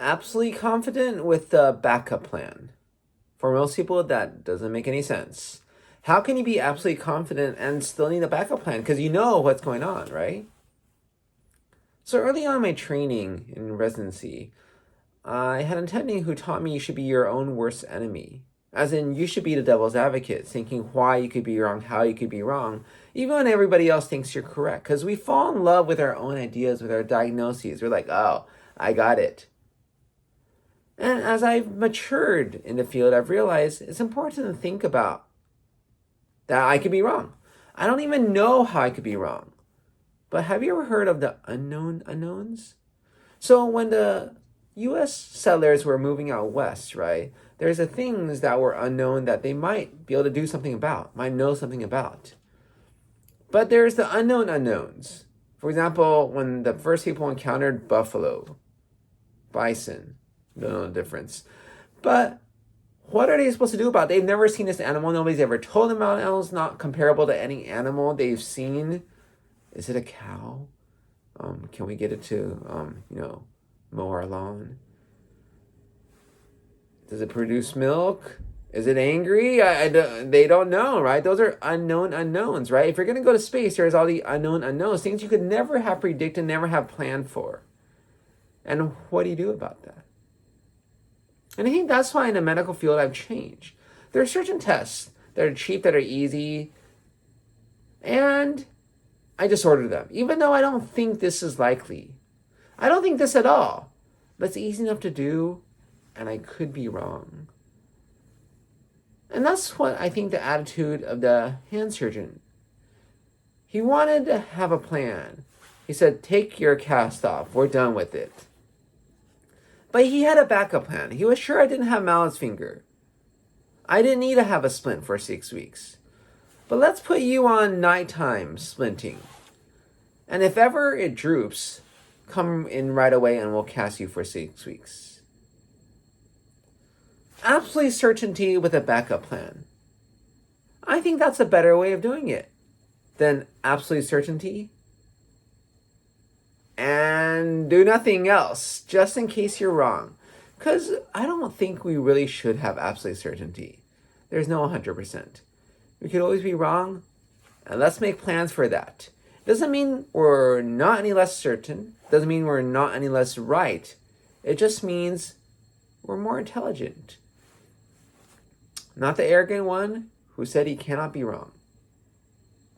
absolutely confident with the backup plan. For most people, that doesn't make any sense. How can you be absolutely confident and still need a backup plan? Because you know what's going on, right? So early on in my training in residency, I had an attending who taught me you should be your own worst enemy. As in, you should be the devil's advocate, thinking why you could be wrong, how you could be wrong, even when everybody else thinks you're correct. Because we fall in love with our own ideas, with our diagnoses. We're like, oh, I got it. And as I've matured in the field, I've realized it's important to think about that I could be wrong. I don't even know how I could be wrong. But have you ever heard of the unknown unknowns? So when the US settlers were moving out west, right, there's the things that were unknown that they might be able to do something about, might know something about. But there's the unknown unknowns. For example, when the first people encountered buffalo, bison, don't know the difference. But what are they supposed to do about it? They've never seen this animal. Nobody's ever told them about animals not comparable to any animal they've seen. Is it a cow? Can we get it to, mow our lawn? Does it produce milk? Is it angry? They don't know, right? Those are unknown unknowns, right? If you're going to go to space, there's all the unknown unknowns, things you could never have predicted, never have planned for. And what do you do about that? And I think that's why in the medical field I've changed. There are certain tests that are cheap, that are easy, and I just order them, even though I don't think this is likely. I don't think this at all, but it's easy enough to do, and I could be wrong. And that's what I think the attitude of the hand surgeon. He wanted to have a plan. He said, take your cast off. We're done with it. But he had a backup plan. He was sure I didn't have Mallet's finger. I didn't need to have a splint for 6 weeks. But let's put you on nighttime splinting. And if ever it droops, come in right away and we'll cast you for 6 weeks. Absolute certainty with a backup plan. I think that's a better way of doing it than absolute certainty and do nothing else just in case you're wrong. Because I don't think we really should have absolute certainty. There's no 100%. We could always be wrong, and let's make plans for that. Doesn't mean we're not any less certain. Doesn't mean we're not any less right. It just means we're more intelligent. Not the arrogant one who said he cannot be wrong.